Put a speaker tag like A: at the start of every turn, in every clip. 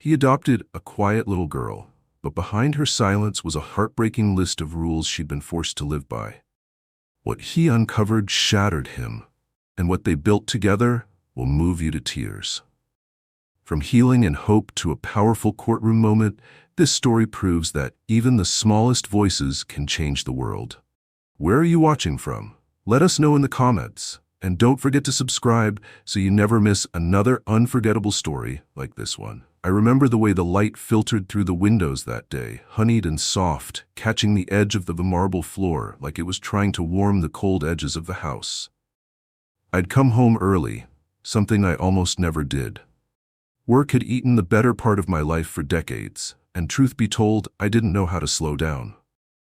A: He adopted a quiet little girl, but behind her silence was a heartbreaking list of rules she'd been forced to live by. What he uncovered shattered him, and what they built together will move you to tears. From healing and hope to a powerful courtroom moment, this story proves that even the smallest voices can change the world. Where are you watching from? Let us know in the comments. And don't forget to subscribe so you never miss another unforgettable story like this one. I remember the way the light filtered through the windows that day, honeyed and soft, catching the edge of the marble floor like it was trying to warm the cold edges of the house. I'd come home early, something I almost never did. Work had eaten the better part of my life for decades, and truth be told, I didn't know how to slow down.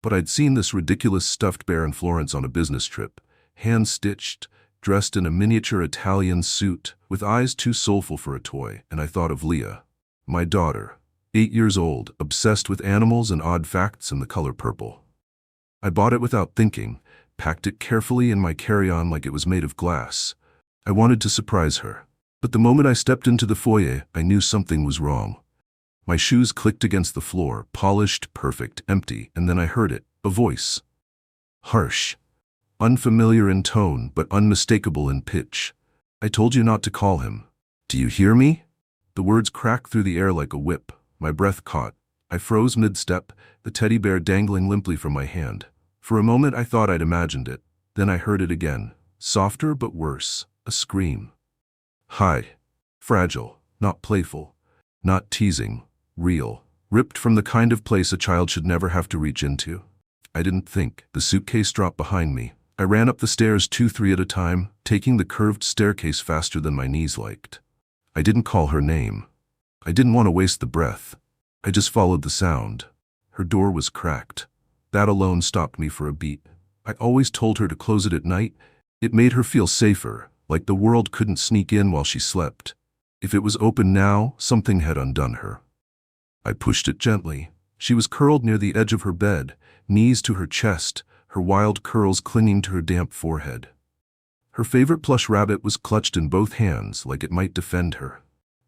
A: But I'd seen this ridiculous stuffed bear in Florence on a business trip, hand-stitched, dressed in a miniature Italian suit, with eyes too soulful for a toy, and I thought of Leah, my daughter, 8 years old, obsessed with animals and odd facts in the color purple. I bought it without thinking, packed it carefully in my carry-on like it was made of glass. I wanted to surprise her, but the moment I stepped into the foyer, I knew something was wrong. My shoes clicked against the floor, polished, perfect, empty, and then I heard it, a voice. Harsh. Unfamiliar in tone, but unmistakable in pitch. I told you not to call him. Do you hear me? The words cracked through the air like a whip. My breath caught. I froze mid-step, the teddy bear dangling limply from my hand. For a moment I thought I'd imagined it. Then I heard it again. Softer but worse. A scream. Hi. Fragile. Not playful. Not teasing. Real. Ripped from the kind of place a child should never have to reach into. I didn't think. The suitcase dropped behind me. I ran up the stairs 2-3 at a time, taking the curved staircase faster than my knees liked. I didn't call her name. I didn't want to waste the breath. I just followed the sound. Her door was cracked. That alone stopped me for a beat. I always told her to close it at night. It made her feel safer, like the world couldn't sneak in while she slept. If it was open now, something had undone her. I pushed it gently. She was curled near the edge of her bed, knees to her chest, her wild curls clinging to her damp forehead. Her favorite plush rabbit was clutched in both hands like it might defend her.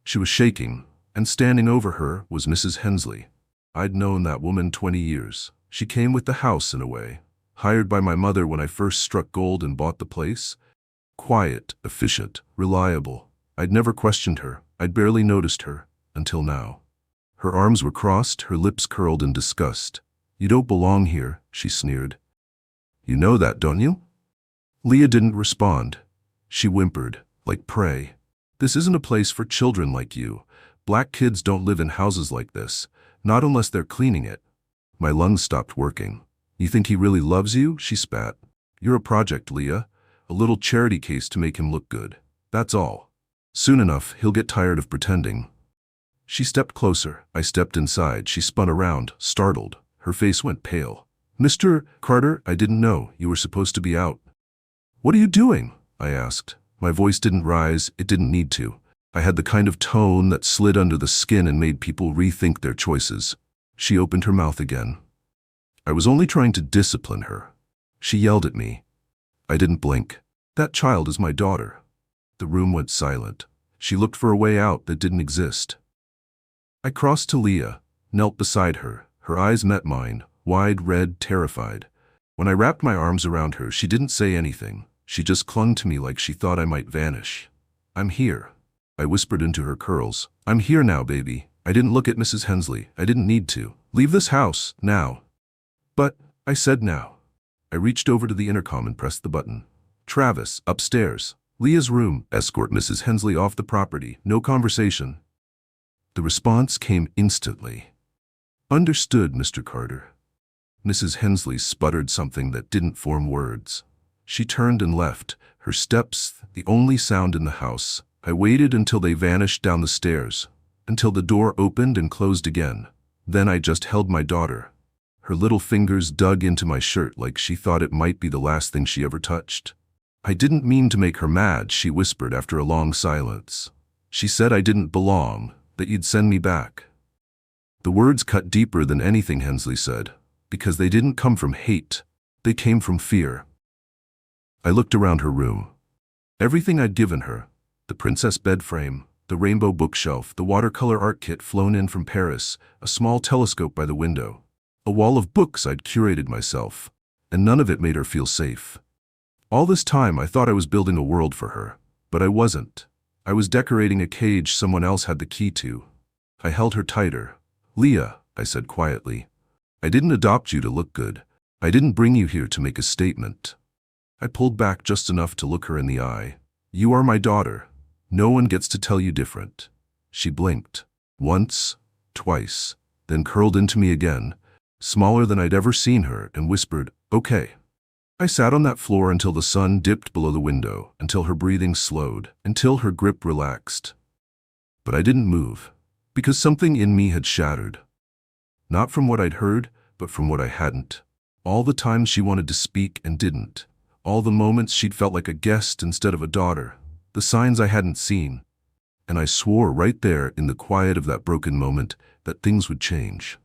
A: She was shaking, and standing over her was Mrs. Hensley. I'd known that woman 20 years. She came with the house in a way, hired by my mother when I first struck gold and bought the place. Quiet, efficient, reliable. I'd never questioned her. I'd barely noticed her, until now. Her arms were crossed, her lips curled in disgust. You don't belong here, she sneered. You know that, don't you? Leah didn't respond. She whimpered, like prey. This isn't a place for children like you. Black kids don't live in houses like this, not unless they're cleaning it. My lungs stopped working. You think he really loves you? She spat. You're a project, Leah. A little charity case to make him look good. That's all. Soon enough, he'll get tired of pretending. She stepped closer. I stepped inside. She spun around, startled. Her face went pale. Mr. Carter, I didn't know you were supposed to be out. What are you doing? I asked. My voice didn't rise. It didn't need to. I had the kind of tone that slid under the skin and made people rethink their choices. She opened her mouth again. I was only trying to discipline her. She yelled at me. I didn't blink. That child is my daughter. The room went silent. She looked for a way out that didn't exist. I crossed to Leah, knelt beside her. Her eyes met mine, wide, red, terrified. When I wrapped my arms around her, she didn't say anything. She just clung to me like she thought I might vanish. I'm here. I whispered into her curls. I'm here now, baby. I didn't look at Mrs. Hensley. I didn't need to. Leave this house, now. But, I said now. I reached over to the intercom and pressed the button. Travis, upstairs. Leah's room. Escort Mrs. Hensley off the property. No conversation. The response came instantly. Understood, Mr. Carter. Mrs. Hensley sputtered something that didn't form words. She turned and left, her steps the only sound in the house. I waited until they vanished down the stairs, until the door opened and closed again. Then I just held my daughter. Her little fingers dug into my shirt like she thought it might be the last thing she ever touched. I didn't mean to make her mad, she whispered after a long silence. She said I didn't belong, that you'd send me back. The words cut deeper than anything Hensley said, because they didn't come from hate. They came from fear. I looked around her room. Everything I'd given her, the princess bed frame, The rainbow bookshelf, the watercolor art kit flown in from Paris, a small telescope by the window. A wall of books I'd curated myself, and none of it made her feel safe. All this time I thought I was building a world for her, but I wasn't. I was decorating a cage someone else had the key to. I held her tighter. "Leah," I said quietly, "I didn't adopt you to look good. I didn't bring you here to make a statement." I pulled back just enough to look her in the eye. "You are my daughter. No one gets to tell you different." She blinked. Once, twice, then curled into me again, smaller than I'd ever seen her, and whispered, "Okay." I sat on that floor until the sun dipped below the window, until her breathing slowed, until her grip relaxed. But I didn't move, because something in me had shattered. Not from what I'd heard, but from what I hadn't. All the times she wanted to speak and didn't. All the moments she'd felt like a guest instead of a daughter. The signs I hadn't seen. And I swore right there in the quiet of that broken moment that things would change.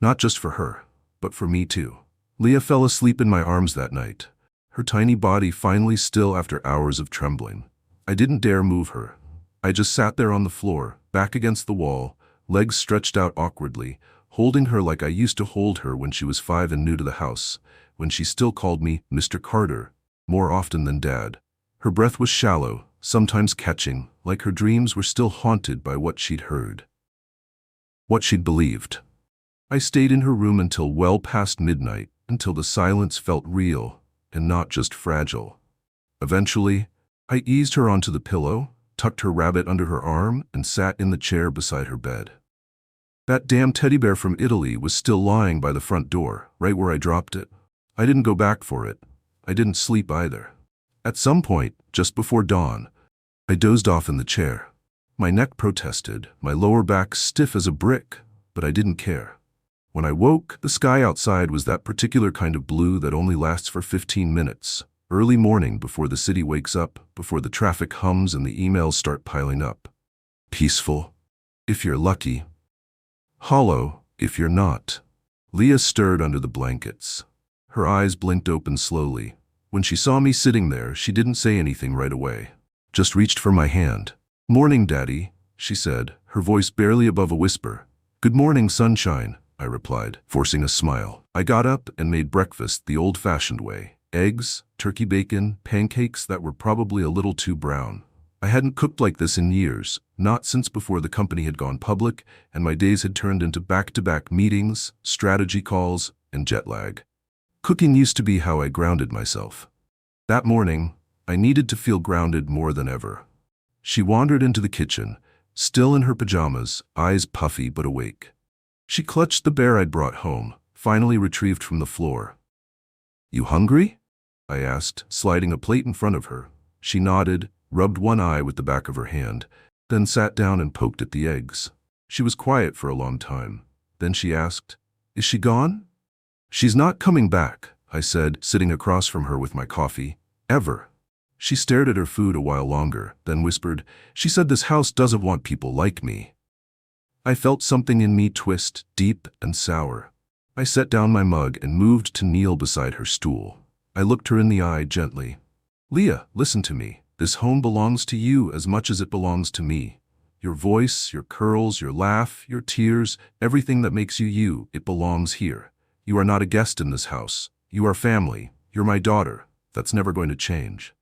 A: Not just for her, but for me too. Leah fell asleep in my arms that night, her tiny body finally still after hours of trembling. I didn't dare move her. I just sat there on the floor, back against the wall, legs stretched out awkwardly, holding her like I used to hold her when she was 5 and new to the house, when she still called me Mr. Carter, more often than Dad. Her breath was shallow, sometimes catching, like her dreams were still haunted by what she'd heard. What she'd believed. I stayed in her room until well past midnight, until the silence felt real and not just fragile. Eventually, I eased her onto the pillow, tucked her rabbit under her arm, and sat in the chair beside her bed. That damn teddy bear from Italy was still lying by the front door, right where I dropped it. I didn't go back for it. I didn't sleep either. At some point, just before dawn, I dozed off in the chair. My neck protested, my lower back stiff as a brick, but I didn't care. When I woke, the sky outside was that particular kind of blue that only lasts for 15 minutes. Early morning before the city wakes up, before the traffic hums and the emails start piling up. Peaceful, if you're lucky. Hollow, if you're not. Leah stirred under the blankets. Her eyes blinked open slowly. When she saw me sitting there, she didn't say anything right away. Just reached for my hand. "Morning, Daddy," she said, her voice barely above a whisper. "Good morning, sunshine," I replied, forcing a smile. I got up and made breakfast the old-fashioned way. Eggs, turkey bacon, pancakes that were probably a little too brown. I hadn't cooked like this in years, not since before the company had gone public and my days had turned into back-to-back meetings, strategy calls, and jet lag. Cooking used to be how I grounded myself. That morning, I needed to feel grounded more than ever. She wandered into the kitchen, still in her pajamas, eyes puffy but awake. She clutched the bear I'd brought home, finally retrieved from the floor. "You hungry?" I asked, sliding a plate in front of her. She nodded, rubbed one eye with the back of her hand, then sat down and poked at the eggs. She was quiet for a long time. Then she asked, "Is she gone?" "She's not coming back," I said, sitting across from her with my coffee. "Ever." She stared at her food a while longer, then whispered, "She said this house doesn't want people like me." I felt something in me twist, deep and sour. I set down my mug and moved to kneel beside her stool. I looked her in the eye gently. "Leah, listen to me. This home belongs to you as much as it belongs to me. Your voice, your curls, your laugh, your tears, everything that makes you you, it belongs here. You are not a guest in this house. You are family. You're my daughter. That's never going to change."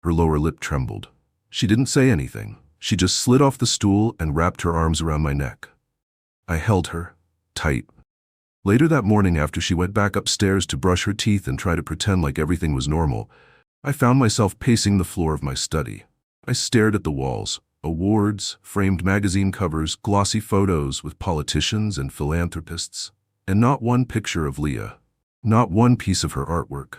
A: Her lower lip trembled. She didn't say anything. She just slid off the stool and wrapped her arms around my neck. I held her, tight. Later that morning, after she went back upstairs to brush her teeth and try to pretend like everything was normal, I found myself pacing the floor of my study. I stared at the walls. Awards, framed magazine covers, glossy photos with politicians and philanthropists. And not one picture of Leah. Not one piece of her artwork.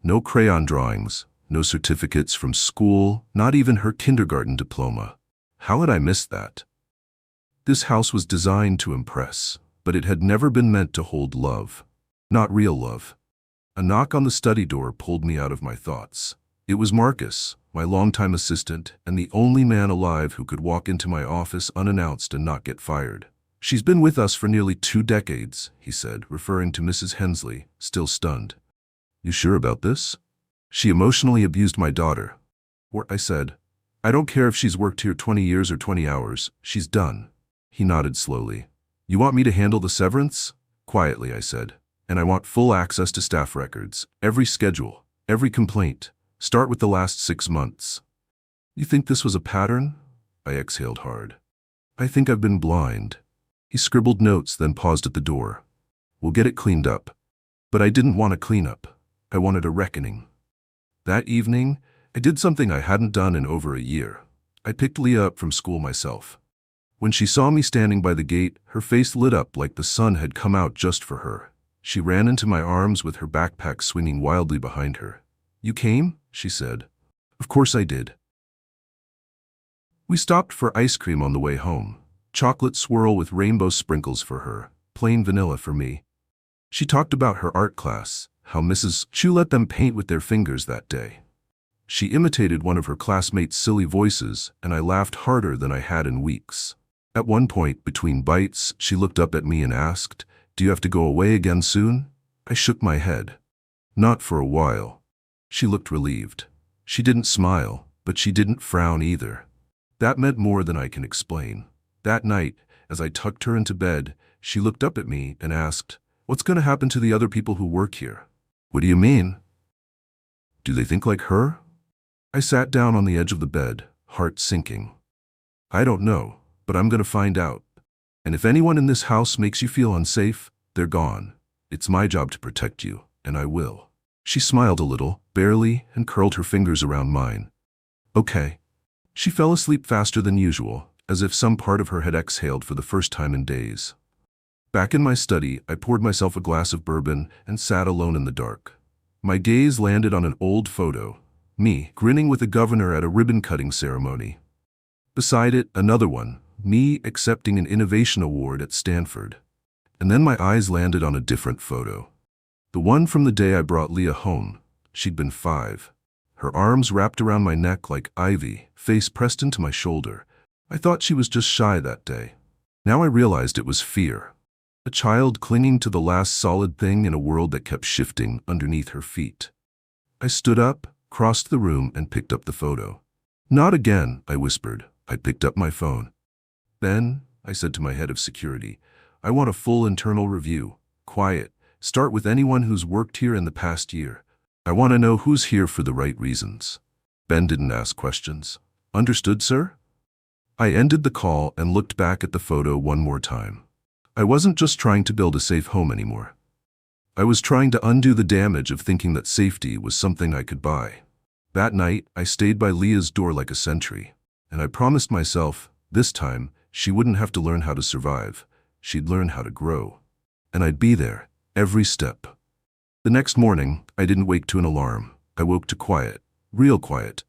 A: No crayon drawings. No certificates from school, not even her kindergarten diploma. How had I missed that? This house was designed to impress, but it had never been meant to hold love. Not real love. A knock on the study door pulled me out of my thoughts. It was Marcus, my longtime assistant, and the only man alive who could walk into my office unannounced and not get fired. "She's been with us for nearly 2 decades, he said, referring to Mrs. Hensley, still stunned. "You sure about this?" "She emotionally abused my daughter," I said. I don't care if she's worked here 20 years or 20 hours. She's done. He nodded slowly. You want me to handle the severance? Quietly, I said. And I want full access to staff records, every schedule, every complaint. Start with the last 6 months. You think this was a pattern? I exhaled hard. I think I've been blind. He scribbled notes, then paused at the door. We'll get it cleaned up. But I didn't want a cleanup. I wanted a reckoning. That evening, I did something I hadn't done in over a year. I picked Leah up from school myself. When she saw me standing by the gate, her face lit up like the sun had come out just for her. She ran into my arms with her backpack swinging wildly behind her. You came? She said. Of course I did. We stopped for ice cream on the way home. Chocolate swirl with rainbow sprinkles for her, plain vanilla for me. She talked about her art class, how Mrs. Chu let them paint with their fingers that day. She imitated one of her classmates' silly voices, and I laughed harder than I had in weeks. At one point, between bites, she looked up at me and asked, Do you have to go away again soon? I shook my head. Not for a while. She looked relieved. She didn't smile, but she didn't frown either. That meant more than I can explain. That night, as I tucked her into bed, she looked up at me and asked, What's going to happen to the other people who work here? What do you mean? Do they think like her? I sat down on the edge of the bed, heart sinking. I don't know, but I'm going to find out. And if anyone in this house makes you feel unsafe, they're gone. It's my job to protect you, and I will. She smiled a little, barely, and curled her fingers around mine. Okay. She fell asleep faster than usual, as if some part of her had exhaled for the first time in days. Back in my study, I poured myself a glass of bourbon and sat alone in the dark. My gaze landed on an old photo, me grinning with a governor at a ribbon-cutting ceremony. Beside it, another one, me accepting an innovation award at Stanford. And then my eyes landed on a different photo. The one from the day I brought Leah home. She'd been 5. Her arms wrapped around my neck like ivy, face pressed into my shoulder. I thought she was just shy that day. Now I realized it was fear. A child clinging to the last solid thing in a world that kept shifting underneath her feet. I stood up, crossed the room, and picked up the photo. Not again, I whispered. I picked up my phone. Then, I said to my head of security, I want a full internal review. Quiet. Start with anyone who's worked here in the past year. I want to know who's here for the right reasons. Ben didn't ask questions. Understood, sir? I ended the call and looked back at the photo one more time. I wasn't just trying to build a safe home anymore. I was trying to undo the damage of thinking that safety was something I could buy. That night, I stayed by Leah's door like a sentry, and I promised myself, this time, she wouldn't have to learn how to survive. She'd learn how to grow. And I'd be there, every step. The next morning, I didn't wake to an alarm. I woke to quiet, real quiet.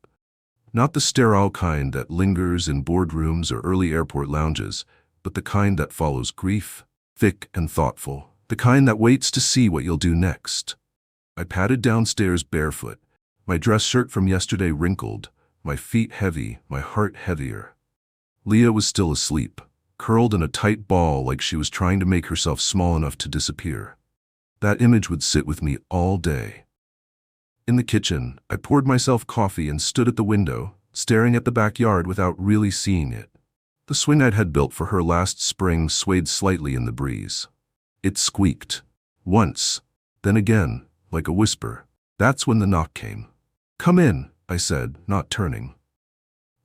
A: Not the sterile kind that lingers in boardrooms or early airport lounges, but the kind that follows grief, thick and thoughtful, the kind that waits to see what you'll do next. I padded downstairs barefoot, my dress shirt from yesterday wrinkled, my feet heavy, my heart heavier. Leah was still asleep, curled in a tight ball like she was trying to make herself small enough to disappear. That image would sit with me all day. In the kitchen, I poured myself coffee and stood at the window, staring at the backyard without really seeing it. The swing I'd had built for her last spring swayed slightly in the breeze. It squeaked. Once, then again, like a whisper. That's when the knock came. Come in, I said, not turning.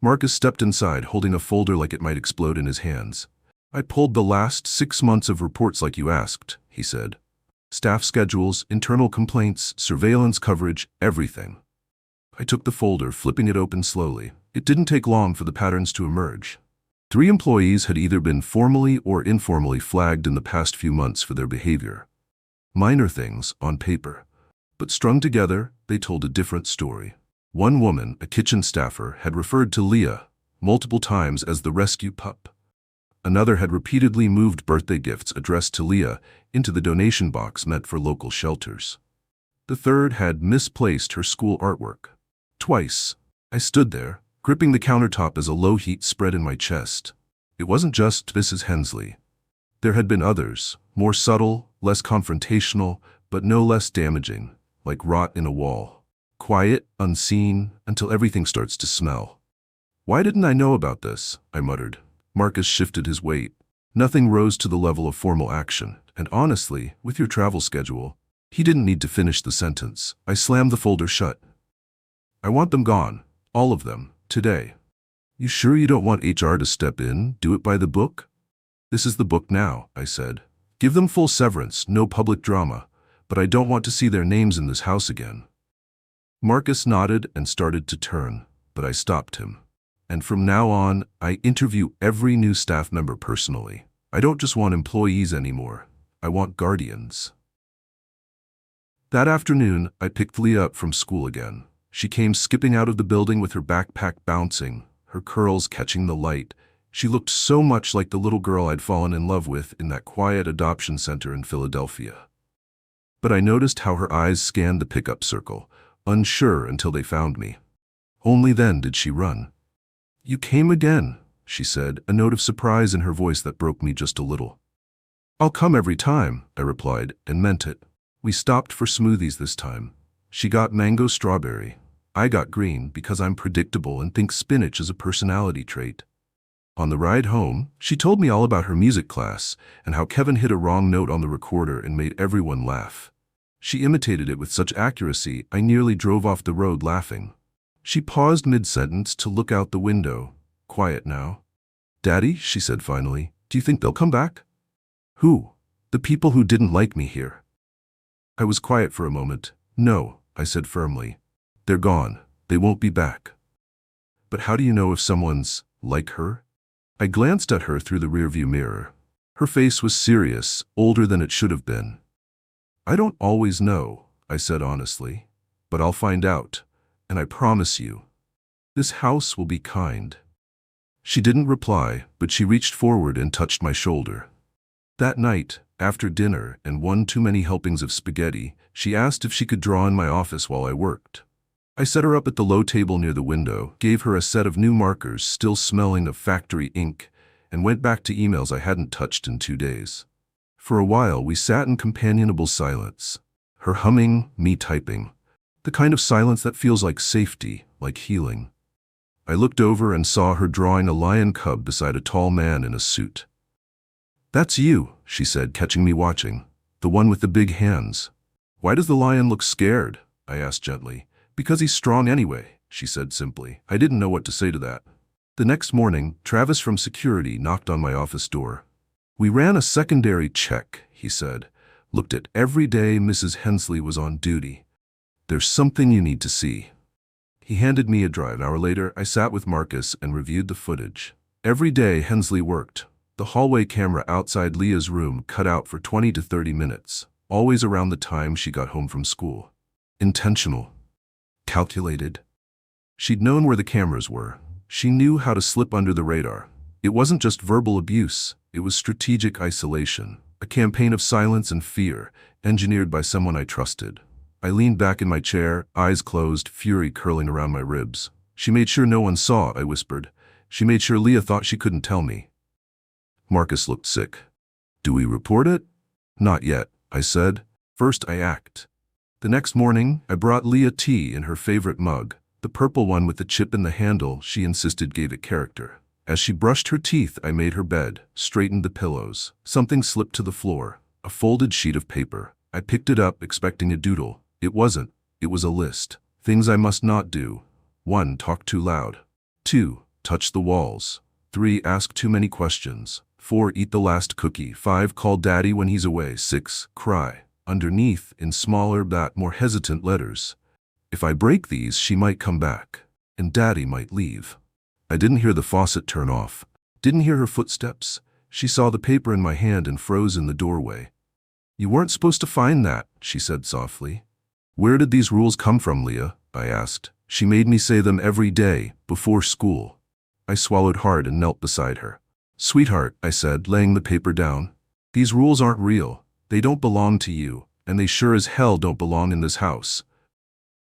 A: Marcus stepped inside, holding a folder like it might explode in his hands. I pulled the last 6 months of reports like you asked, he said. Staff schedules, internal complaints, surveillance coverage, everything. I took the folder, flipping it open slowly. It didn't take long for the patterns to emerge. 3 employees had either been formally or informally flagged in the past few months for their behavior. Minor things on paper, but strung together, they told a different story. One woman, a kitchen staffer, had referred to Leah multiple times as the rescue pup. Another had repeatedly moved birthday gifts addressed to Leah into the donation box meant for local shelters. The third had misplaced her school artwork. Twice, I stood there, gripping the countertop as a low heat spread in my chest. It wasn't just Mrs. Hensley. There had been others, more subtle, less confrontational, but no less damaging, like rot in a wall. Quiet, unseen, until everything starts to smell. Why didn't I know about this? I muttered. Marcus shifted his weight. Nothing rose to the level of formal action, and honestly, with your travel schedule, he didn't need to finish the sentence. I slammed the folder shut. I want them gone. All of them. Today. You sure you don't want HR to step in? Do it by the book? This is the book now, I said. Give them full severance, no public drama, but I don't want to see their names in this house again. Marcus nodded and started to turn, but I stopped him. And from now on, I interview every new staff member personally. I don't just want employees anymore. I want guardians. That afternoon, I picked Leah up from school again. She came skipping out of the building with her backpack bouncing, her curls catching the light. She looked so much like the little girl I'd fallen in love with in that quiet adoption center in Philadelphia. But I noticed how her eyes scanned the pickup circle, unsure until they found me. Only then did she run. You came again, she said, a note of surprise in her voice that broke me just a little. I'll come every time, I replied, and meant it. We stopped for smoothies this time. She got mango strawberry. I got green because I'm predictable and think spinach is a personality trait. On the ride home, she told me all about her music class and how Kevin hit a wrong note on the recorder and made everyone laugh. She imitated it with such accuracy I nearly drove off the road laughing. She paused mid-sentence to look out the window. Quiet now. Daddy, she said finally, do you think they'll come back? Who? The people who didn't like me here. I was quiet for a moment. No, I said firmly. They're gone. They won't be back. But how do you know if someone's like her? I glanced at her through the rearview mirror. Her face was serious, older than it should have been. I don't always know, I said honestly, but I'll find out. And I promise you, this house will be kind. She didn't reply, but she reached forward and touched my shoulder. That night, after dinner and one too many helpings of spaghetti, she asked if she could draw in my office while I worked. I set her up at the low table near the window, gave her a set of new markers still smelling of factory ink, and went back to emails I hadn't touched in 2 days. For a while, we sat in companionable silence. Her humming, me typing. The kind of silence that feels like safety, like healing. I looked over and saw her drawing a lion cub beside a tall man in a suit. That's you, she said, catching me watching. The one with the big hands. Why does the lion look scared? I asked gently. Because he's strong anyway, she said simply. I didn't know what to say to that. The next morning, Travis from security knocked on my office door. We ran a secondary check, he said. Looked at every day Mrs. Hensley was on duty. There's something you need to see. He handed me a drive. An hour later, I sat with Marcus and reviewed the footage. Every day Hensley worked. The hallway camera outside Leah's room cut out for 20 to 30 minutes, always around the time she got home from school. Intentional. Calculated. She'd known where the cameras were. She knew how to slip under the radar. It wasn't just verbal abuse. It was strategic isolation. A campaign of silence and fear, engineered by someone I trusted. I leaned back in my chair, eyes closed, fury curling around my ribs. She made sure no one saw, I whispered. She made sure Leah thought she couldn't tell me. Marcus looked sick. Do we report it? Not yet, I said. First I act. The next morning, I brought Leah tea in her favorite mug, the purple one with the chip in the handle she insisted gave it character. As she brushed her teeth, I made her bed, straightened the pillows. Something slipped to the floor, a folded sheet of paper. I picked it up, expecting a doodle. It wasn't. It was a list. Things I must not do. 1. Talk too loud. 2. Touch the walls. 3. Ask too many questions. 4. Eat the last cookie. 5. Call daddy when he's away. 6. Cry. Underneath, in smaller but more hesitant letters. If I break these, she might come back. And daddy might leave. I didn't hear the faucet turn off. Didn't hear her footsteps. She saw the paper in my hand and froze in the doorway. You weren't supposed to find that, she said softly. Where did these rules come from, Leah? I asked. She made me say them every day, before school. I swallowed hard and knelt beside her. Sweetheart, I said, laying the paper down. These rules aren't real. They don't belong to you, and they sure as hell don't belong in this house.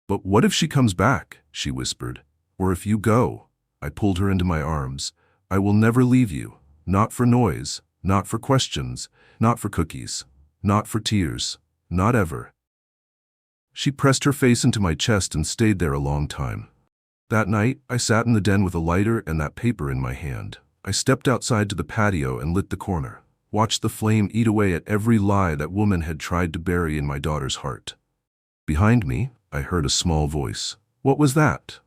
A: But what if she comes back? She whispered. Or if you go? I pulled her into my arms. I will never leave you. Not for noise, not for questions, not for cookies, not for tears, not ever. She pressed her face into my chest and stayed there a long time. That night, I sat in the den with a lighter and that paper in my hand. I stepped outside to the patio and lit the corner, watched the flame eat away at every lie that woman had tried to bury in my daughter's heart. Behind me, I heard a small voice. "What was that?"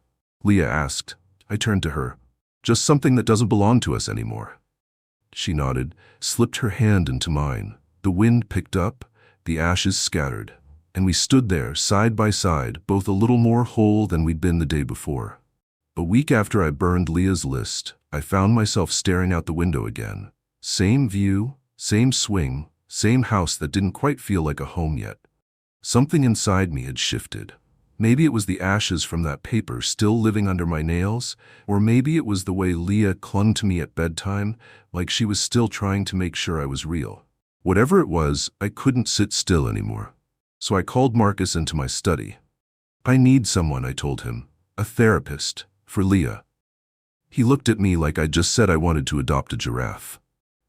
A: Leah asked. I turned to her. "Just something that doesn't belong to us anymore." She nodded, slipped her hand into mine. The wind picked up, the ashes scattered, and we stood there side by side, both a little more whole than we'd been the day before. A week after I burned Leah's list, I found myself staring out the window again. Same view, same swing, same house that didn't quite feel like a home yet. Something inside me had shifted. Maybe it was the ashes from that paper still living under my nails, or maybe it was the way Leah clung to me at bedtime, like she was still trying to make sure I was real. Whatever it was, I couldn't sit still anymore. So I called Marcus into my study. "I need someone," I told him. "A therapist, for Leah." He looked at me like I just said I wanted to adopt a giraffe.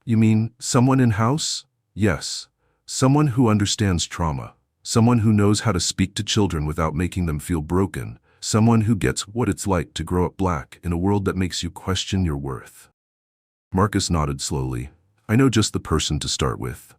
A: "You mean someone in-house?" "Yes. Someone who understands trauma. Someone who knows how to speak to children without making them feel broken. Someone who gets what it's like to grow up black in a world that makes you question your worth." Marcus nodded slowly. "I know just the person to start with."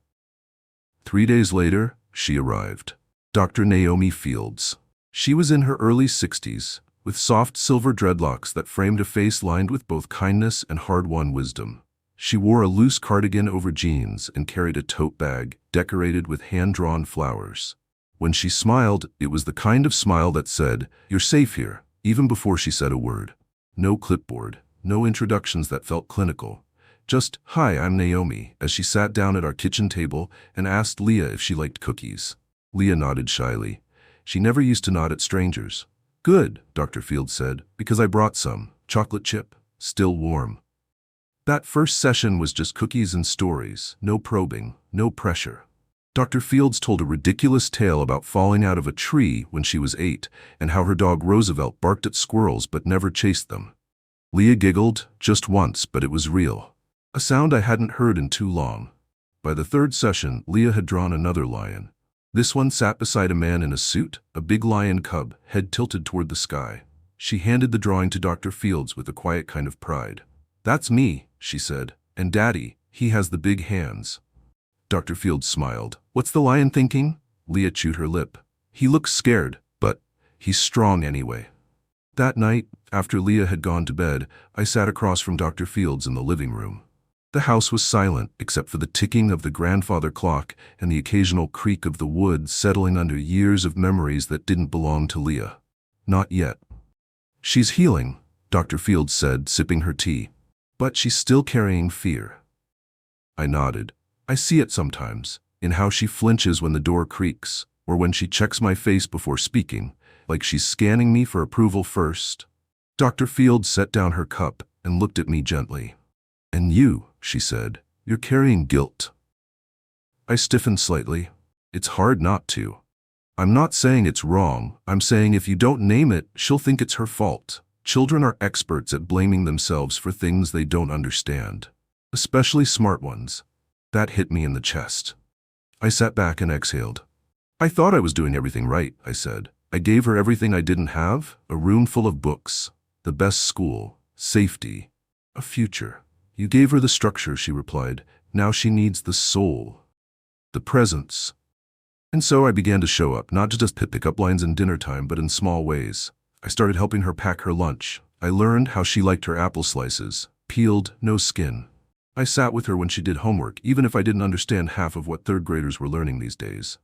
A: 3 days later, she arrived. Dr. Naomi Fields. She was in her early 60s, with soft silver dreadlocks that framed a face lined with both kindness and hard-won wisdom. She wore a loose cardigan over jeans and carried a tote bag decorated with hand-drawn flowers. When she smiled, it was the kind of smile that said, "You're safe here," even before she said a word. No clipboard, no introductions that felt clinical. Just, "Hi, I'm Naomi," as she sat down at our kitchen table and asked Leah if she liked cookies. Leah nodded shyly. She never used to nod at strangers. "Good," Dr. Fields said, "because I brought some. Chocolate chip, still warm." That first session was just cookies and stories, no probing, no pressure. Dr. Fields told a ridiculous tale about falling out of a tree when she was 8 and how her dog Roosevelt barked at squirrels but never chased them. Leah giggled, just once, but it was real. A sound I hadn't heard in too long. By the third session, Leah had drawn another lion. This one sat beside a man in a suit, a big lion cub, head tilted toward the sky. She handed the drawing to Dr. Fields with a quiet kind of pride. "That's me," she said, "and Daddy, he has the big hands." Dr. Fields smiled. "What's the lion thinking?" Leah chewed her lip. "He looks scared, but he's strong anyway." That night, after Leah had gone to bed, I sat across from Dr. Fields in the living room. The house was silent except for the ticking of the grandfather clock and the occasional creak of the wood settling under years of memories that didn't belong to Leah. Not yet. "She's healing," Dr. Fields said, sipping her tea. "But she's still carrying fear." I nodded. "I see it sometimes, in how she flinches when the door creaks, or when she checks my face before speaking, like she's scanning me for approval first." Dr. Fields set down her cup and looked at me gently. "And you," she said, "you're carrying guilt." I stiffened slightly. "It's hard not to. I'm not saying it's wrong. I'm saying if you don't name it, she'll think it's her fault. Children are experts at blaming themselves for things they don't understand, especially smart ones." That hit me in the chest. I sat back and exhaled. "I thought I was doing everything right," I said. "I gave her everything I didn't have, a room full of books, the best school, safety, a future." "You gave her the structure," she replied. "Now she needs the soul, the presence." And so I began to show up, not to just pick up lines in dinner time, but in small ways. I started helping her pack her lunch. I learned how she liked her apple slices, peeled, no skin. I sat with her when she did homework, even if I didn't understand half of what third graders were learning these days.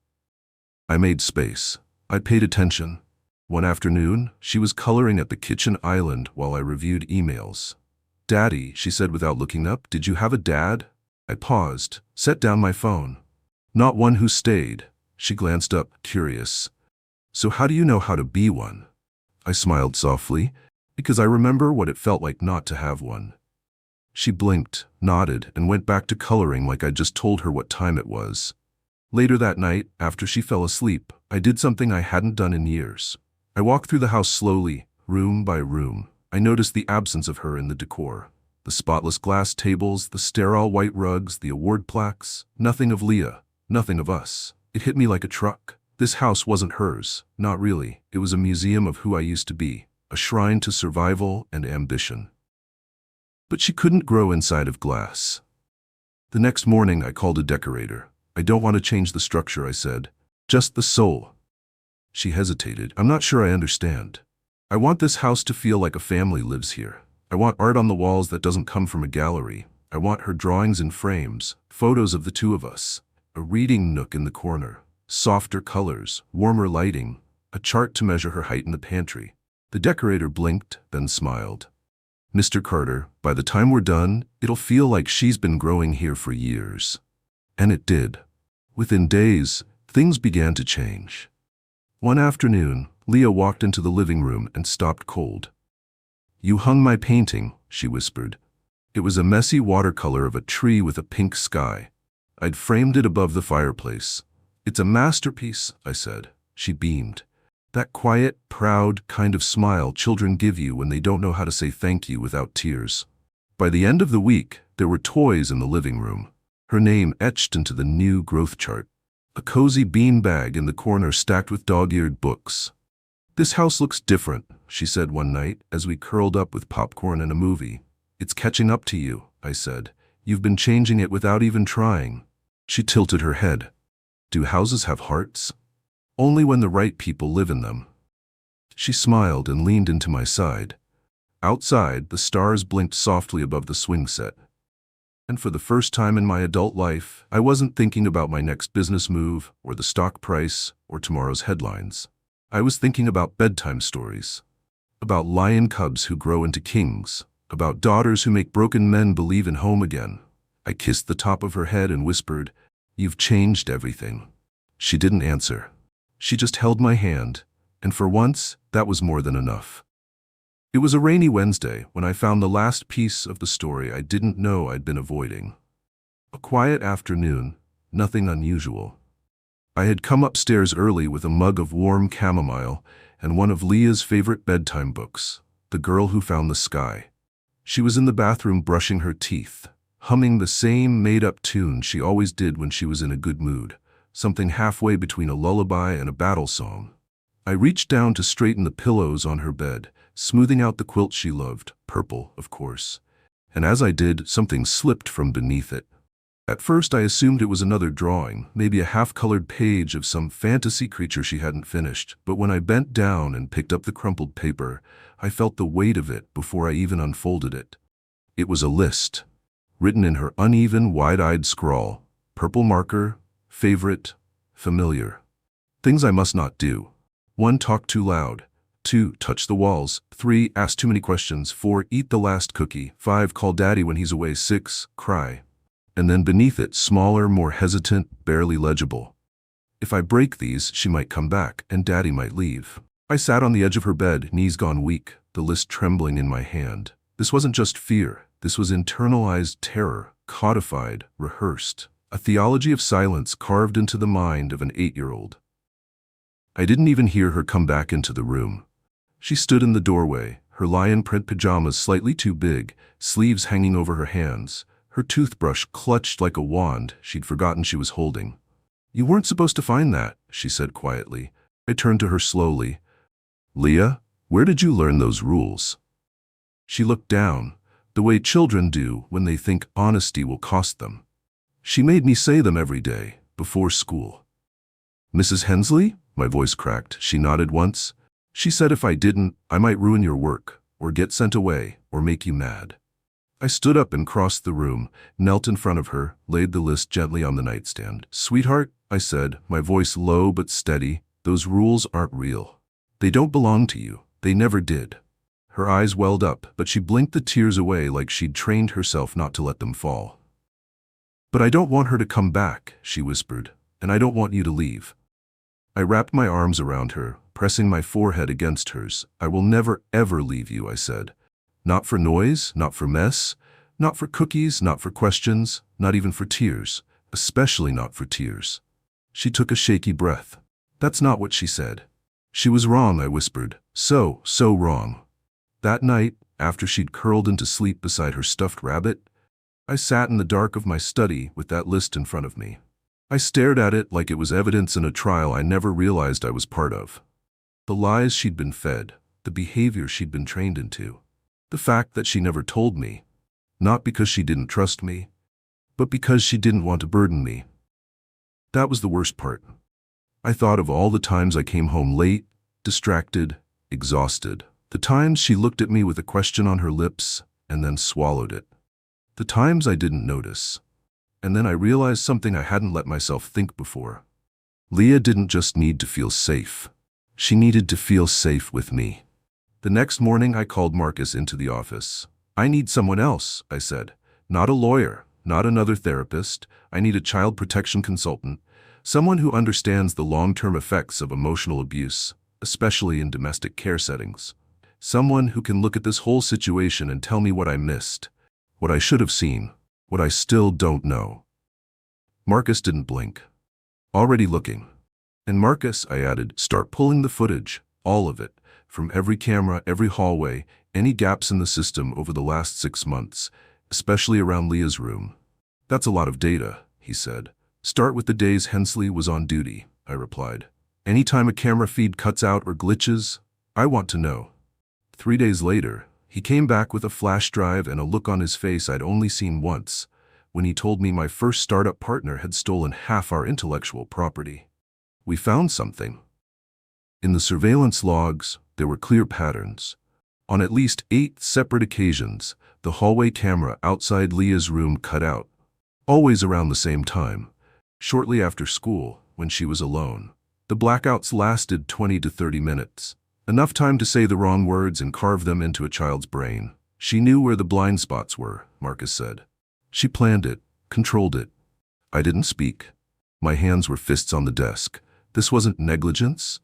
A: I made space. I paid attention. One afternoon, she was coloring at the kitchen island while I reviewed emails. "Daddy," she said without looking up, "did you have a dad?" I paused, set down my phone. "Not one who stayed." She glanced up, curious. "So how do you know how to be one?" I smiled softly, because I remember what it felt like not to have one. She blinked, nodded, and went back to coloring like I'd just told her what time it was. Later that night, after she fell asleep, I did something I hadn't done in years. I walked through the house slowly, room by room. I noticed the absence of her in the decor. The spotless glass tables, the sterile white rugs, the award plaques. Nothing of Leah, nothing of us. It hit me like a truck. This house wasn't hers, not really. It was a museum of who I used to be, a a shrine to survival and ambition. But she couldn't grow inside of glass. The next morning, I called a decorator. "I don't want to change the structure," I said. "Just the soul." She hesitated. "I'm not sure I understand. I want this house to feel like a family lives here. I want art on the walls that doesn't come from a gallery. I want her drawings in frames, photos of the two of us, a reading nook in the corner, softer colors, warmer lighting, a chart to measure her height in the pantry." The decorator blinked, then smiled. "Mr. Carter, by the time we're done, it'll feel like she's been growing here for years." And it did. Within days, things began to change. One afternoon, Leah walked into the living room and stopped cold. "You hung my painting," she whispered. It was a messy watercolor of a tree with a pink sky. I'd framed it above the fireplace. "It's a masterpiece," I said. She beamed. That quiet, proud kind of smile children give you when they don't know how to say thank you without tears. By the end of the week, there were toys in the living room. Her name etched into the new growth chart. A cozy bean bag in the corner stacked with dog-eared books. "This house looks different," she said one night as we curled up with popcorn and a movie. "It's catching up to you," I said. "You've been changing it without even trying." She tilted her head. "Do houses have hearts?" "Only when the right people live in them." She smiled and leaned into my side. Outside, the stars blinked softly above the swing set. And for the first time in my adult life, I wasn't thinking about my next business move, or the stock price, or tomorrow's headlines. I was thinking about bedtime stories. About lion cubs who grow into kings. About daughters who make broken men believe in home again. I kissed the top of her head and whispered, "You've changed everything." She didn't answer. She just held my hand, and for once, that was more than enough. It was a rainy Wednesday when I found the last piece of the story I didn't know I'd been avoiding. A quiet afternoon, nothing unusual. I had come upstairs early with a mug of warm chamomile and one of Leah's favorite bedtime books, The Girl Who Found the Sky. She was in the bathroom brushing her teeth, humming the same made-up tune she always did when she was in a good mood, something halfway between a lullaby and a battle song. I reached down to straighten the pillows on her bed, smoothing out the quilt she loved, purple, of course. And as I did, something slipped from beneath it. At first I assumed it was another drawing, maybe a half-colored page of some fantasy creature she hadn't finished, but when I bent down and picked up the crumpled paper, I felt the weight of it before I even unfolded it. It was a list, written in her uneven, wide-eyed scrawl, purple marker, favorite, familiar. Things I must not do. 1. Talk too loud. 2. Touch the walls. 3. Ask too many questions. 4. Eat the last cookie. 5. Call daddy when he's away. 6. Cry. And then beneath it, smaller, more hesitant, barely legible. If I break these, she might come back, and daddy might leave. I sat on the edge of her bed, knees gone weak, the list trembling in my hand. This wasn't just fear. This was internalized terror, codified, rehearsed. A theology of silence carved into the mind of an 8-year-old. I didn't even hear her come back into the room. She stood in the doorway, her lion print pajamas slightly too big, sleeves hanging over her hands, her toothbrush clutched like a wand she'd forgotten she was holding. "You weren't supposed to find that," she said quietly. I turned to her slowly. "Leah, where did you learn those rules?" She looked down, the way children do when they think honesty will cost them. "She made me say them every day, before school." "Mrs. Hensley?" My voice cracked. She nodded once. "She said if I didn't, I might ruin your work, or get sent away, or make you mad." I stood up and crossed the room, knelt in front of her, laid the list gently on the nightstand. "Sweetheart," I said, my voice low but steady, "those rules aren't real. They don't belong to you. They never did." Her eyes welled up, but she blinked the tears away like she'd trained herself not to let them fall. "But I don't want her to come back," she whispered, "and I don't want you to leave." I wrapped my arms around her, pressing my forehead against hers. "I will never, ever leave you," I said. "Not for noise, not for mess, not for cookies, not for questions, not even for tears, especially not for tears." She took a shaky breath. "That's not what she said." "She was wrong," I whispered. So wrong." That night, after she'd curled into sleep beside her stuffed rabbit, I sat in the dark of my study with that list in front of me. I stared at it like it was evidence in a trial I never realized I was part of. The lies she'd been fed, the behavior she'd been trained into. The fact that she never told me, not because she didn't trust me, but because she didn't want to burden me. That was the worst part. I thought of all the times I came home late, distracted, exhausted. The times she looked at me with a question on her lips and then swallowed it. The times I didn't notice. And then I realized something I hadn't let myself think before. Leah didn't just need to feel safe. She needed to feel safe with me. The next morning I called Marcus into the office. "I need someone else," I said. "Not a lawyer, not another therapist. I need a child protection consultant, someone who understands the long-term effects of emotional abuse, especially in domestic care settings. Someone who can look at this whole situation and tell me what I missed, what I should have seen, what I still don't know." Marcus didn't blink. "Already looking." "And Marcus," I added, "start pulling the footage, all of it, from every camera, every hallway, any gaps in the system over the last 6 months, especially around Leah's room." "That's a lot of data," he said. "Start with the days Hensley was on duty," I replied. "Anytime a camera feed cuts out or glitches, I want to know." 3 days later, he came back with a flash drive and a look on his face I'd only seen once, when he told me my first startup partner had stolen half our intellectual property. We found something. In the surveillance logs, there were clear patterns. On at least 8 separate occasions, the hallway camera outside Leah's room cut out. Always around the same time, shortly after school, when she was alone. The blackouts lasted 20 to 30 minutes. Enough time to say the wrong words and carve them into a child's brain. She knew where the blind spots were, Marcus said. She planned it, controlled it. I didn't speak. My hands were fists on the desk. This wasn't negligence.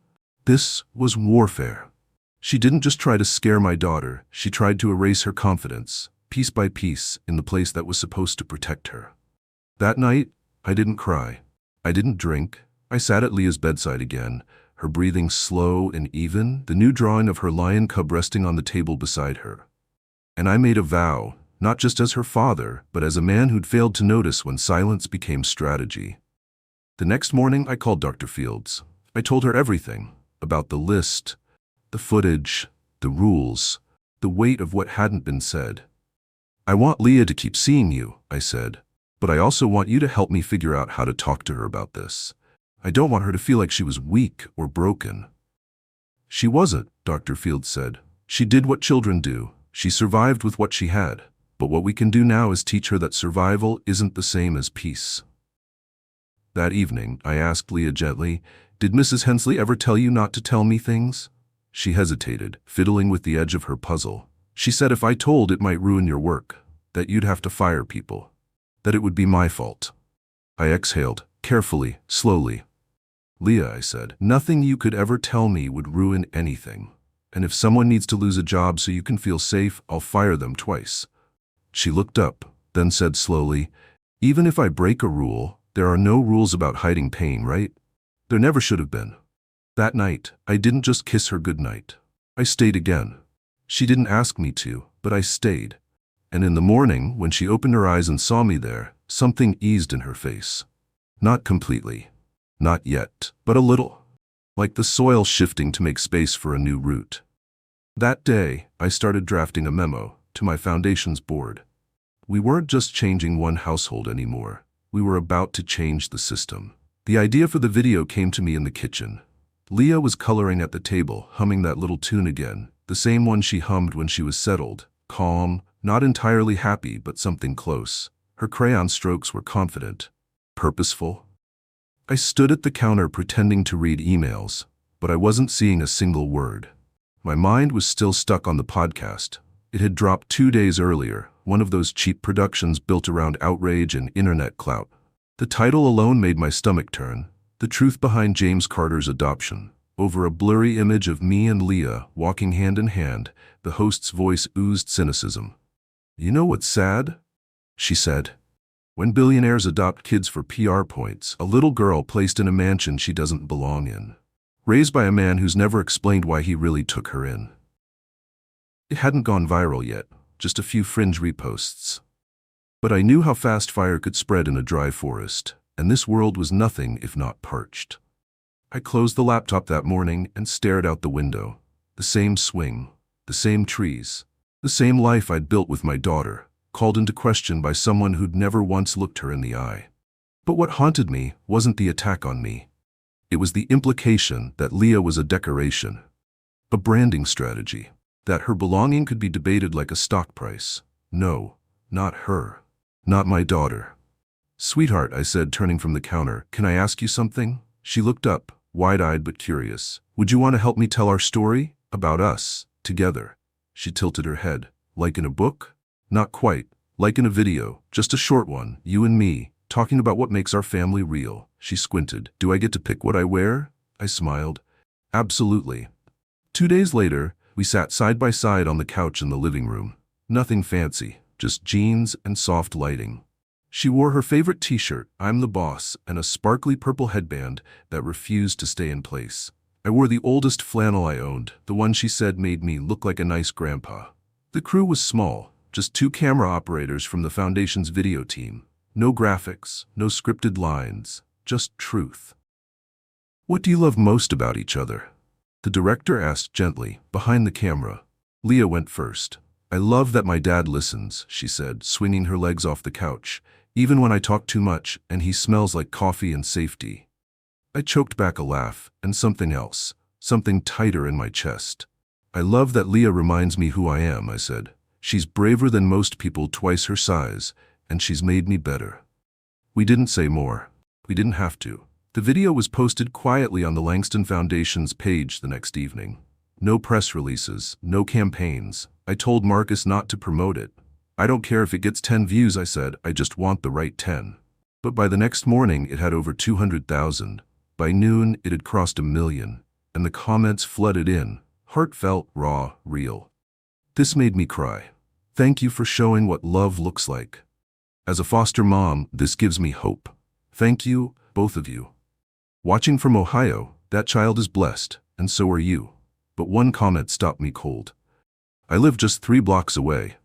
A: This was warfare. She didn't just try to scare my daughter. She tried to erase her confidence, piece by piece, in the place that was supposed to protect her. That night, I didn't cry. I didn't drink. I sat at Leah's bedside again, her breathing slow and even, the new drawing of her lion cub resting on the table beside her. And I made a vow, not just as her father, but as a man who'd failed to notice when silence became strategy. The next morning, I called Dr. Fields. I told her everything, about the list, the footage, the rules, the weight of what hadn't been said. "I want Leah to keep seeing you," I said, "but I also want you to help me figure out how to talk to her about this. I don't want her to feel like she was weak or broken." "She wasn't," Dr. Fields said. "She did what children do. She survived with what she had. But what we can do now is teach her that survival isn't the same as peace." That evening, I asked Leah gently, "Did Mrs. Hensley ever tell you not to tell me things?" She hesitated, fiddling with the edge of her puzzle. "She said if I told, it might ruin your work, that you'd have to fire people, that it would be my fault." I exhaled, carefully, slowly. "Leah," I said, "nothing you could ever tell me would ruin anything. And if someone needs to lose a job so you can feel safe, I'll fire them twice." She looked up, then said slowly, "Even if I break a rule, there are no rules about hiding pain, right? There never should have been." That night, I didn't just kiss her goodnight. I stayed again. She didn't ask me to, but I stayed. And in the morning, when she opened her eyes and saw me there, something eased in her face. Not completely. Not yet, but a little. Like the soil shifting to make space for a new root. That day, I started drafting a memo to my foundation's board. We weren't just changing one household anymore. We were about to change the system. The idea for the video came to me in the kitchen. Leah was coloring at the table, humming that little tune again, the same one she hummed when she was settled, calm, not entirely happy, but something close. Her crayon strokes were confident, purposeful. I stood at the counter pretending to read emails, but I wasn't seeing a single word. My mind was still stuck on the podcast. It had dropped 2 days earlier, one of those cheap productions built around outrage and internet clout. The title alone made my stomach turn. The truth behind James Carter's adoption. Over a blurry image of me and Leah walking hand in hand, the host's voice oozed cynicism. "You know what's sad?" she said. "When billionaires adopt kids for PR points, a little girl placed in a mansion she doesn't belong in. Raised by a man who's never explained why he really took her in." It hadn't gone viral yet, just a few fringe reposts. But I knew how fast fire could spread in a dry forest, and this world was nothing if not parched. I closed the laptop that morning and stared out the window. The The same swing, the same trees, the same life I'd built with my daughter, called into question by someone who'd never once looked her in the eye. But what haunted me wasn't the attack on me. It was the implication that Leah was a decoration, a branding strategy, that her belonging could be debated like a stock price. No, not her. Not my daughter. "Sweetheart," I said, turning from the counter, "can I ask you something?" She looked up, wide-eyed but curious. "Would you want to help me tell our story? About us, together?" She tilted her head. "Like in a book?" "Not quite. Like in a video, just a short one, you and me, talking about what makes our family real." She squinted. "Do I get to pick what I wear?" I smiled. "Absolutely." 2 days later, we sat side by side on the couch in the living room. Nothing fancy, just jeans and soft lighting. She wore her favorite t-shirt, "I'm the boss," and a sparkly purple headband that refused to stay in place. I wore the oldest flannel I owned, the one she said made me look like a nice grandpa. The crew was small, just 2 camera operators from the Foundation's video team. No graphics, no scripted lines, just truth. "What do you love most about each other?" the director asked gently, behind the camera. Leah went first. "I love that my dad listens," she said, swinging her legs off the couch, "even when I talk too much and he smells like coffee and safety." I choked back a laugh, and something else, something tighter in my chest. "I love that Leah reminds me who I am," I said. "She's braver than most people twice her size, and she's made me better." We didn't say more. We didn't have to. The video was posted quietly on the Langston Foundation's page the next evening. No press releases, no campaigns. I told Marcus not to promote it. "I don't care if it gets 10 views," I said, "I just want the right 10. But by the next morning, it had over 200,000. By noon, it had crossed 1 million, and the comments flooded in. Heartfelt, raw, real. This made me cry. Thank you for showing what love looks like. As a foster mom, this gives me hope. Thank you, both of you. Watching from Ohio, that child is blessed, and so are you. But one comment stopped me cold. I live just 3 blocks away.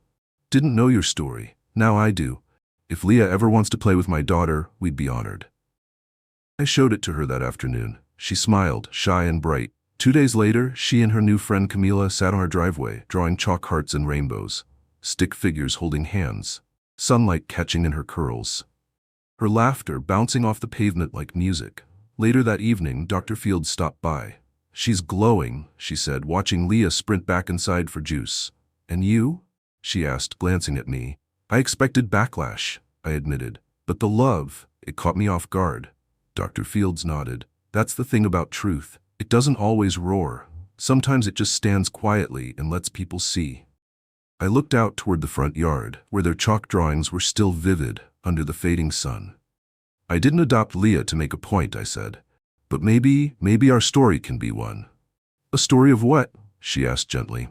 A: Didn't know your story. Now I do. If Leah ever wants to play with my daughter, we'd be honored." I showed it to her that afternoon. She smiled, shy and bright. 2 days later, she and her new friend Camila sat on our driveway, drawing chalk hearts and rainbows. Stick figures holding hands. Sunlight catching in her curls. Her laughter bouncing off the pavement like music. Later that evening, Dr. Fields stopped by. "She's glowing," she said, watching Leah sprint back inside for juice. "And you?" she asked, glancing at me. "I expected backlash," I admitted. "But the love, it caught me off guard." Dr. Fields nodded. "That's the thing about truth. It doesn't always roar. Sometimes it just stands quietly and lets people see." I looked out toward the front yard, where their chalk drawings were still vivid under the fading sun. "I didn't adopt Leah to make a point," I said. "But maybe our story can be one." "A story of what?" she asked gently.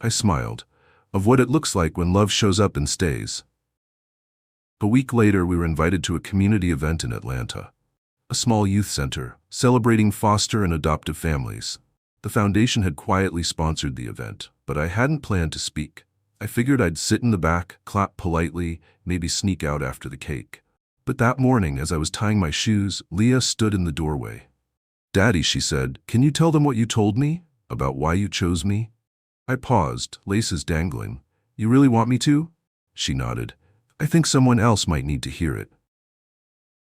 A: I smiled. "Of what it looks like when love shows up and stays." A week later, we were invited to a community event in Atlanta. A small youth center, celebrating foster and adoptive families. The foundation had quietly sponsored the event, but I hadn't planned to speak. I figured I'd sit in the back, clap politely, maybe sneak out after the cake. But that morning, as I was tying my shoes, Leah stood in the doorway. "Daddy," she said, "can you tell them what you told me? About why you chose me?" I paused, laces dangling. "You really want me to?" She nodded. "I think someone else might need to hear it."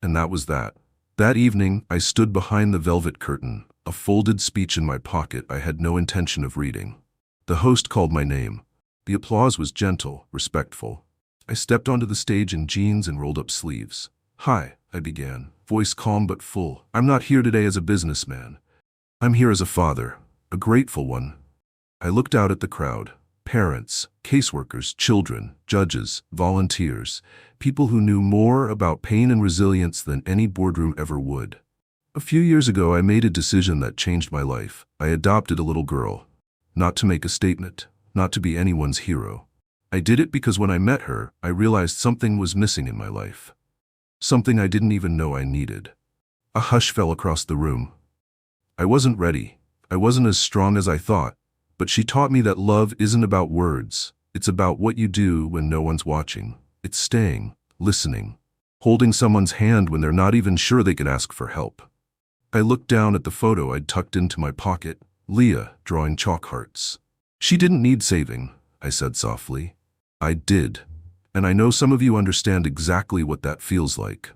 A: And that was that. That evening, I stood behind the velvet curtain, a folded speech in my pocket I had no intention of reading. The host called my name. The applause was gentle, respectful. I stepped onto the stage in jeans and rolled up sleeves. "Hi," I began, voice calm but full. "I'm not here today as a businessman. I'm here as a father, a grateful one." I looked out at the crowd. Parents, caseworkers, children, judges, volunteers, people who knew more about pain and resilience than any boardroom ever would. A few years ago, I made a decision that changed my life. I adopted a little girl. Not to make a statement, not to be anyone's hero. I did it because when I met her, I realized something was missing in my life. Something I didn't even know I needed. A hush fell across the room. I wasn't ready. I wasn't as strong as I thought. But she taught me that love isn't about words. It's about what you do when no one's watching. It's staying, listening, holding someone's hand when they're not even sure they can ask for help. I looked down at the photo I'd tucked into my pocket. Leah, drawing chalk hearts. She didn't need saving, I said softly. I did. And I know some of you understand exactly what that feels like.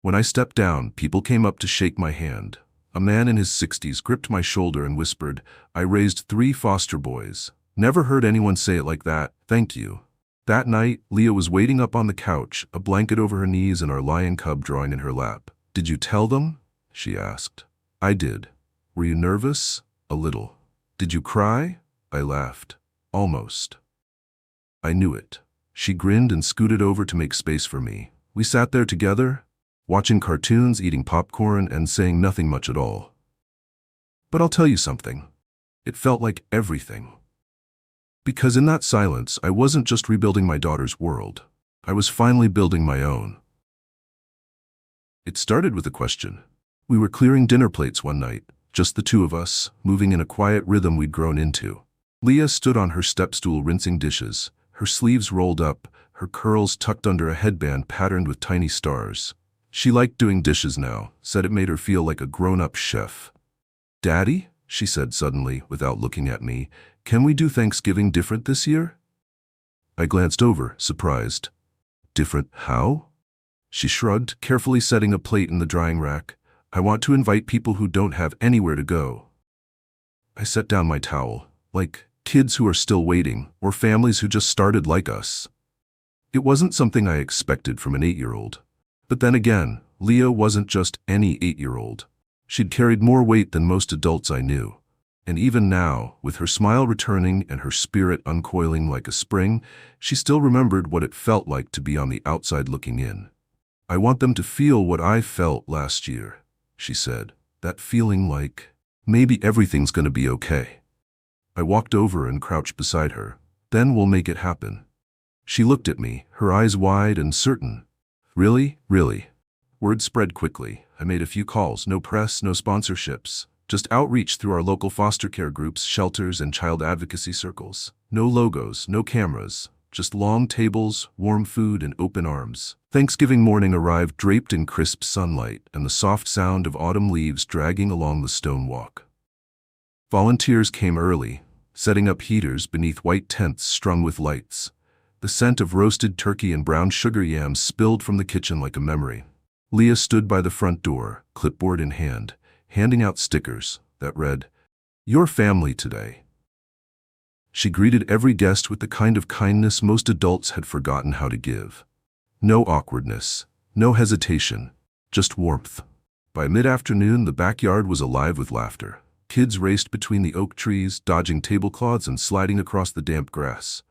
A: When I stepped down, people came up to shake my hand. A man in his 60s gripped my shoulder and whispered, I raised 3 foster boys. Never heard anyone say it like that. Thank you. That night, Leah was waiting up on the couch, a blanket over her knees and our lion cub drawing in her lap. Did you tell them? She asked. I did. Were you nervous? A little. Did you cry? I laughed. Almost. I knew it. She grinned and scooted over to make space for me. We sat there together, watching cartoons, eating popcorn, and saying nothing much at all. But I'll tell you something. It felt like everything. Because in that silence, I wasn't just rebuilding my daughter's world. I was finally building my own. It started with a question. We were clearing dinner plates one night, just the 2 of us, moving in a quiet rhythm we'd grown into. Leah stood on her step stool rinsing dishes, her sleeves rolled up, her curls tucked under a headband patterned with tiny stars. She liked doing dishes now, said it made her feel like a grown-up chef. Daddy, she said suddenly, without looking at me, can we do Thanksgiving different this year? I glanced over, surprised. Different how? She shrugged, carefully setting a plate in the drying rack. I want to invite people who don't have anywhere to go. I set down my towel, like kids who are still waiting, or families who just started like us. It wasn't something I expected from an 8-year-old. But then again, Leah wasn't just any 8-year-old. She'd carried more weight than most adults I knew. And even now, with her smile returning and her spirit uncoiling like a spring, she still remembered what it felt like to be on the outside looking in. I want them to feel what I felt last year, she said. That feeling like, maybe everything's gonna be okay. I walked over and crouched beside her. Then we'll make it happen. She looked at me, her eyes wide and certain. Really? Really? Word spread quickly. I made a few calls, no press, no sponsorships. Just outreach through our local foster care groups, shelters, and child advocacy circles. No logos, no cameras. Just long tables, warm food, and open arms. Thanksgiving morning arrived draped in crisp sunlight and the soft sound of autumn leaves dragging along the stone walk. Volunteers came early, setting up heaters beneath white tents strung with lights. The scent of roasted turkey and brown sugar yams spilled from the kitchen like a memory. Leah stood by the front door, clipboard in hand, handing out stickers that read, "Your family today." She greeted every guest with the kind of kindness most adults had forgotten how to give. No awkwardness, no hesitation, just warmth. By mid-afternoon, the backyard was alive with laughter. Kids raced between the oak trees, dodging tablecloths and sliding across the damp grass.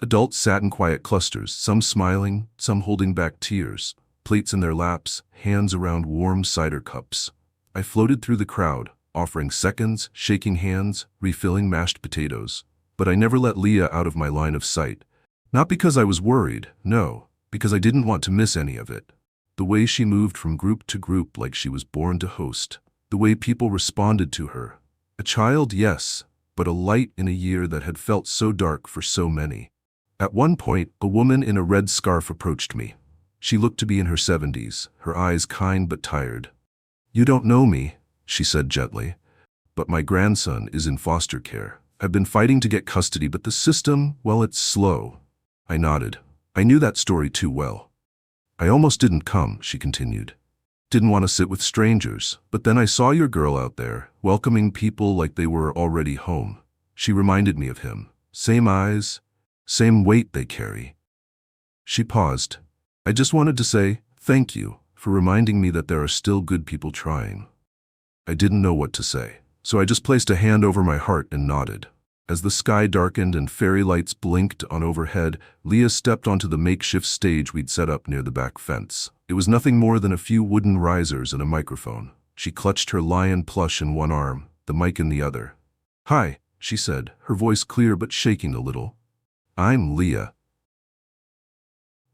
A: Adults sat in quiet clusters, some smiling, some holding back tears, plates in their laps, hands around warm cider cups. I floated through the crowd, offering seconds, shaking hands, refilling mashed potatoes. But I never let Leah out of my line of sight. Not because I was worried, no, because I didn't want to miss any of it. The way she moved from group to group like she was born to host. The way people responded to her. A child, yes, but a light in a year that had felt so dark for so many. At one point, a woman in a red scarf approached me. She looked to be in her 70s, her eyes kind but tired. "You don't know me," she said gently, "but my grandson is in foster care. I've been fighting to get custody, but the system, well, it's slow." I nodded. I knew that story too well. "I almost didn't come," she continued. "Didn't want to sit with strangers, but then I saw your girl out there, welcoming people like they were already home." She reminded me of him. Same eyes, same weight they carry. She paused. "I just wanted to say thank you for reminding me that there are still good people trying." I didn't know what to say, so I just placed a hand over my heart and nodded. As the sky darkened and fairy lights blinked on overhead, Leah stepped onto the makeshift stage we'd set up near the back fence. It was nothing more than a few wooden risers and a microphone. She clutched her lion plush in one arm, the mic in the other. "Hi," she said, her voice clear but shaking a little. "I'm Leah."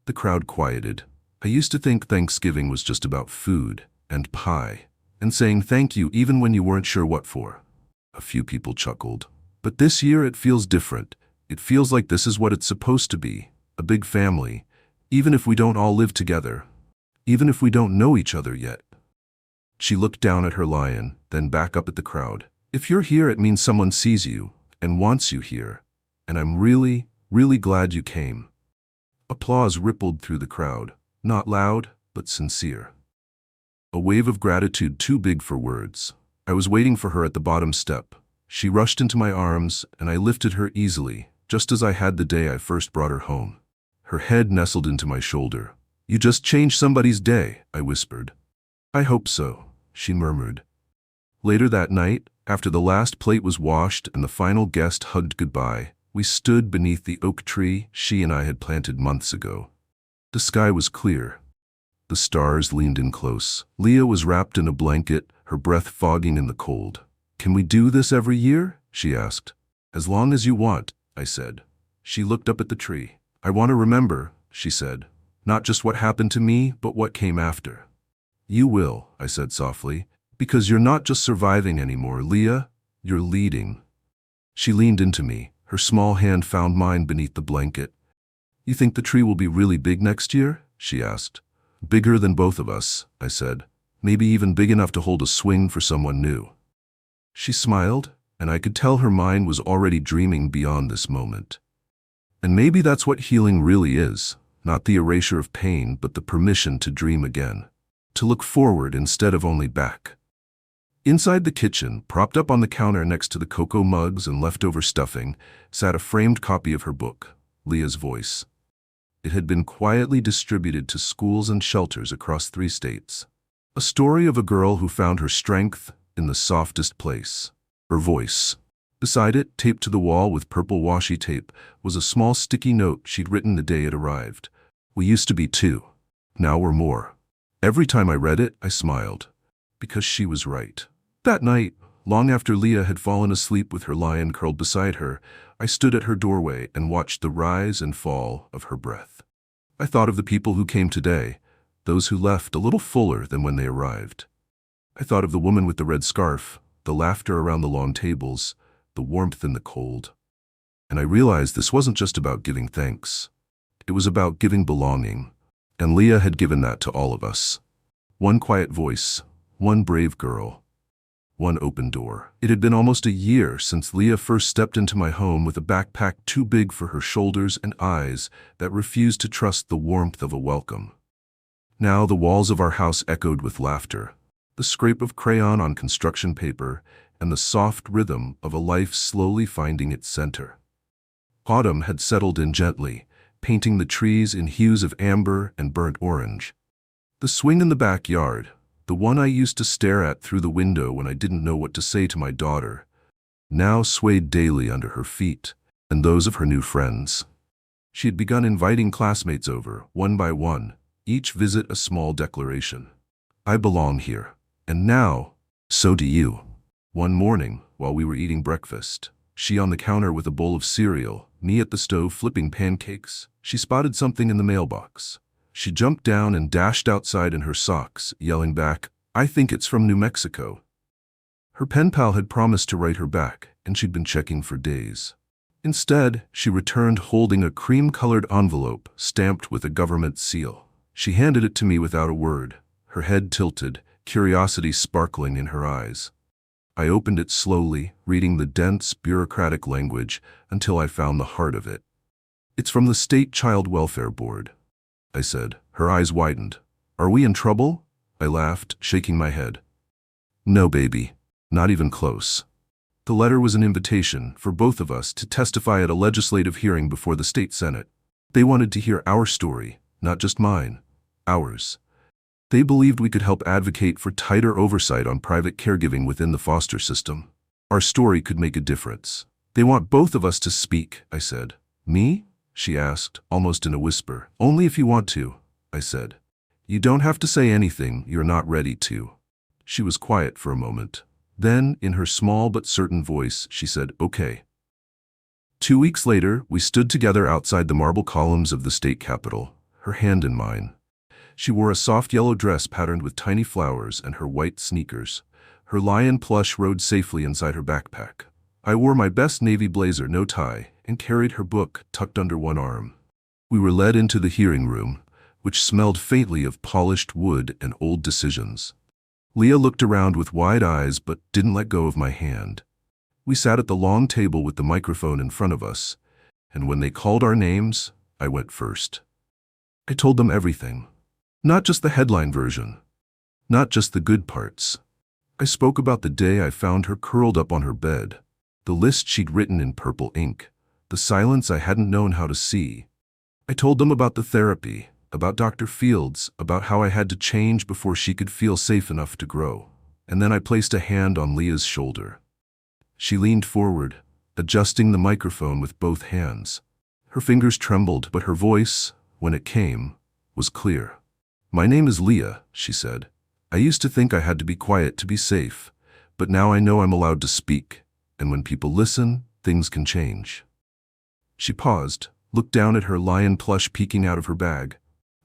A: The crowd quieted. I used to think Thanksgiving was just about food and pie, and saying thank you even when you weren't sure what for. A few people chuckled. But this year it feels different. It feels like this is what it's supposed to be, a big family, even if we don't all live together, even if we don't know each other yet. She looked down at her lion, then back up at the crowd. If you're here, it means someone sees you and wants you here, and I'm really, really glad you came." Applause rippled through the crowd, not loud, but sincere. A wave of gratitude too big for words. I was waiting for her at the bottom step. She rushed into my arms, and I lifted her easily, just as I had the day I first brought her home. Her head nestled into my shoulder. "You just changed somebody's day," I whispered. "I hope so," she murmured. Later that night, after the last plate was washed and the final guest hugged goodbye, we stood beneath the oak tree she and I had planted months ago. The sky was clear. The stars leaned in close. Leah was wrapped in a blanket, her breath fogging in the cold. "Can we do this every year?" she asked. "As long as you want," I said. She looked up at the tree. "I want to remember," she said. "Not just what happened to me, but what came after." "You will," I said softly, "because you're not just surviving anymore, Leah, you're leading." She leaned into me. Her small hand found mine beneath the blanket. "You think the tree will be really big next year?" she asked. "Bigger than both of us," I said. "Maybe even big enough to hold a swing for someone new." She smiled, and I could tell her mind was already dreaming beyond this moment. And maybe that's what healing really is, not the erasure of pain, but the permission to dream again, to look forward instead of only back. Inside the kitchen, propped up on the counter next to the cocoa mugs and leftover stuffing, sat a framed copy of her book, Leah's Voice. It had been quietly distributed to schools and shelters across 3 states. A story of a girl who found her strength in the softest place, her voice. Beside it, taped to the wall with purple washi tape, was a small sticky note she'd written the day it arrived. "We used to be 2. Now we're more." Every time I read it, I smiled, because she was right. That night, long after Leah had fallen asleep with her lion curled beside her, I stood at her doorway and watched the rise and fall of her breath. I thought of the people who came today, those who left a little fuller than when they arrived. I thought of the woman with the red scarf, the laughter around the long tables, the warmth in the cold. And I realized this wasn't just about giving thanks. It was about giving belonging. And Leah had given that to all of us. One quiet voice, one brave girl, one open door. It had been almost a year since Leah first stepped into my home with a backpack too big for her shoulders and eyes that refused to trust the warmth of a welcome. Now the walls of our house echoed with laughter, the scrape of crayon on construction paper, and the soft rhythm of a life slowly finding its center. Autumn had settled in gently, painting the trees in hues of amber and burnt orange. The swing in the backyard, the one I used to stare at through the window when I didn't know what to say to my daughter, now swayed daily under her feet and those of her new friends. She had begun inviting classmates over, one by one, each visit a small declaration. "I belong here. And now, so do you." One morning, while we were eating breakfast, she on the counter with a bowl of cereal, me at the stove flipping pancakes, she spotted something in the mailbox. She jumped down and dashed outside in her socks, yelling back, "I think it's from New Mexico." Her pen pal had promised to write her back, and she'd been checking for days. Instead, she returned holding a cream-colored envelope stamped with a government seal. She handed it to me without a word, her head tilted, curiosity sparkling in her eyes. I opened it slowly, reading the dense, bureaucratic language until I found the heart of it. "It's from the State Child Welfare Board," I said. Her eyes widened. "Are we in trouble?" I laughed, shaking my head. "No, baby. Not even close." The letter was an invitation for both of us to testify at a legislative hearing before the state Senate. They wanted to hear our story, not just mine, ours. They believed we could help advocate for tighter oversight on private caregiving within the foster system. Our story could make a difference. "They want both of us to speak," I said. "Me?" she asked, almost in a whisper. "Only if you want to," I said. "You don't have to say anything you're not ready to." She was quiet for a moment. Then, in her small but certain voice, she said, "Okay." 2 weeks later, we stood together outside the marble columns of the state capitol, her hand in mine. She wore a soft yellow dress patterned with tiny flowers and her white sneakers. Her lion plush rode safely inside her backpack. I wore my best navy blazer, no tie, and carried her book tucked under one arm. We were led into the hearing room, which smelled faintly of polished wood and old decisions. Leah looked around with wide eyes but didn't let go of my hand. We sat at the long table with the microphone in front of us, and when they called our names, I went first. I told them everything. Not just the headline version. Not just the good parts. I spoke about the day I found her curled up on her bed, the list she'd written in purple ink, the silence I hadn't known how to see. I told them about the therapy, about Dr. Fields, about how I had to change before she could feel safe enough to grow. And then I placed a hand on Leah's shoulder. She leaned forward, adjusting the microphone with both hands. Her fingers trembled, but her voice, when it came, was clear. "My name is Leah," she said. "I used to think I had to be quiet to be safe, but now I know I'm allowed to speak, and when people listen, things can change." She paused, looked down at her lion plush peeking out of her bag.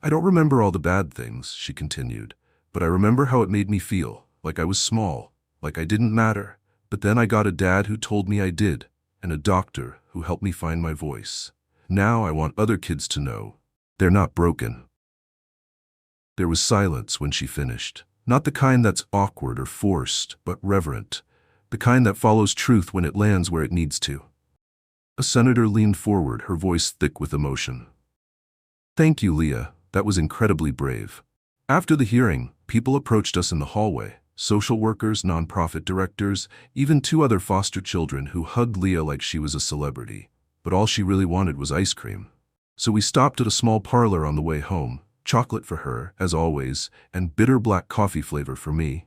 A: "I don't remember all the bad things," she continued, "but I remember how it made me feel, like I was small, like I didn't matter. But then I got a dad who told me I did, and a doctor who helped me find my voice. Now I want other kids to know they're not broken." There was silence when she finished. Not the kind that's awkward or forced, but reverent. The kind that follows truth when it lands where it needs to. A senator leaned forward, her voice thick with emotion. "Thank you, Leah. That was incredibly brave." After the hearing, people approached us in the hallway. Social workers, nonprofit directors, even 2 other foster children who hugged Leah like she was a celebrity. But all she really wanted was ice cream. So we stopped at a small parlor on the way home. Chocolate for her, as always, and bitter black coffee flavor for me.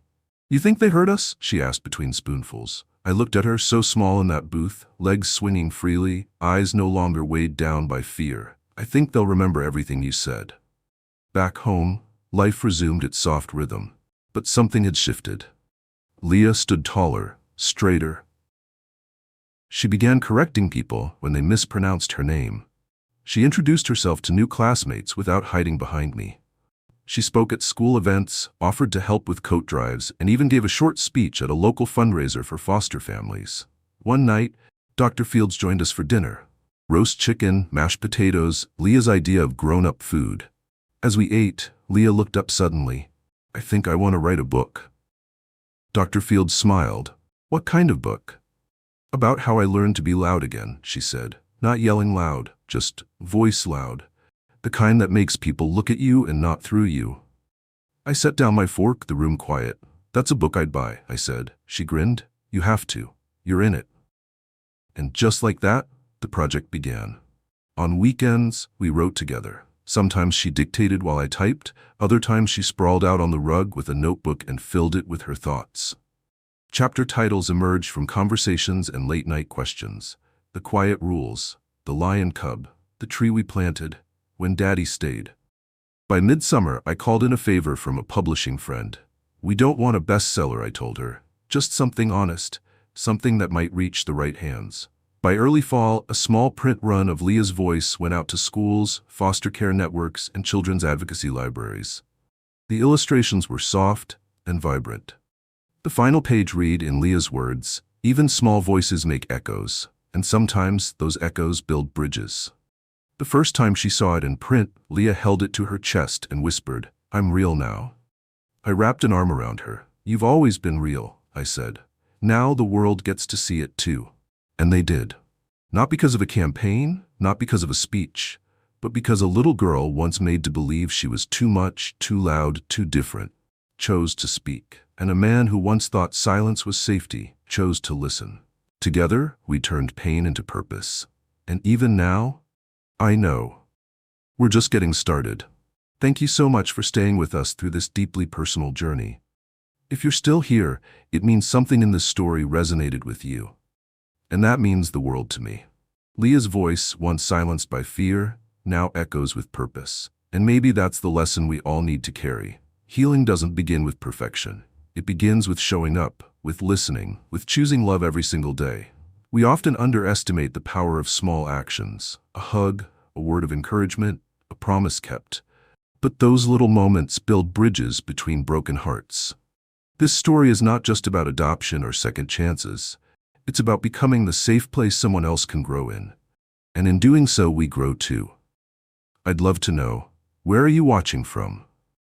A: "You think they heard us?" she asked between spoonfuls. I looked at her, so small in that booth, legs swinging freely, eyes no longer weighed down by fear. "I think they'll remember everything you said." Back home, life resumed its soft rhythm. But something had shifted. Leah stood taller, straighter. She began correcting people when they mispronounced her name. She introduced herself to new classmates without hiding behind me. She spoke at school events, offered to help with coat drives, and even gave a short speech at a local fundraiser for foster families. One night, Dr. Fields joined us for dinner. Roast chicken, mashed potatoes, Leah's idea of grown-up food. As we ate, Leah looked up suddenly. "I think I want to write a book." Dr. Fields smiled. "What kind of book?" "About how I learned to be loud again," she said. "Not yelling loud, just voice loud. The kind that makes people look at you and not through you." I set down my fork, the room quiet. "That's a book I'd buy," I said. She grinned. "You have to. You're in it." And just like that, the project began. On weekends, we wrote together. Sometimes she dictated while I typed, other times she sprawled out on the rug with a notebook and filled it with her thoughts. Chapter titles emerged from conversations and late-night questions. The Quiet Rules, The Lion Cub, The Tree We Planted, When Daddy Stayed. By midsummer, I called in a favor from a publishing friend. "We don't want a bestseller," I told her. "Just something honest, something that might reach the right hands." By early fall, a small print run of Leah's voice went out to schools, foster care networks, and children's advocacy libraries. The illustrations were soft and vibrant. The final page read in Leah's words, "Even small voices make echoes, and sometimes those echoes build bridges." The first time she saw it in print, Leah held it to her chest and whispered, "I'm real now." I wrapped an arm around her. "You've always been real," I said. "Now the world gets to see it too." And they did. Not because of a campaign, not because of a speech, but because a little girl once made to believe she was too much, too loud, too different, chose to speak. And a man who once thought silence was safety chose to listen. Together, we turned pain into purpose. And even now, I know we're just getting started. Thank you so much for staying with us through this deeply personal journey. If you're still here, it means something in this story resonated with you. And that means the world to me. Leah's voice, once silenced by fear, now echoes with purpose. And maybe that's the lesson we all need to carry. Healing doesn't begin with perfection. It begins with showing up, with listening, with choosing love every single day. We often underestimate the power of small actions. A hug, a word of encouragement, a promise kept. But those little moments build bridges between broken hearts. This story is not just about adoption or second chances. It's about becoming the safe place someone else can grow in. And in doing so, we grow too. I'd love to know, where are you watching from?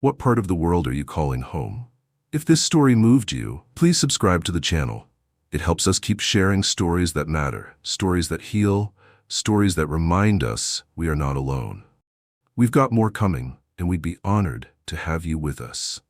A: What part of the world are you calling home? If this story moved you, please subscribe to the channel. It helps us keep sharing stories that matter, stories that heal, stories that remind us we are not alone. We've got more coming, and we'd be honored to have you with us.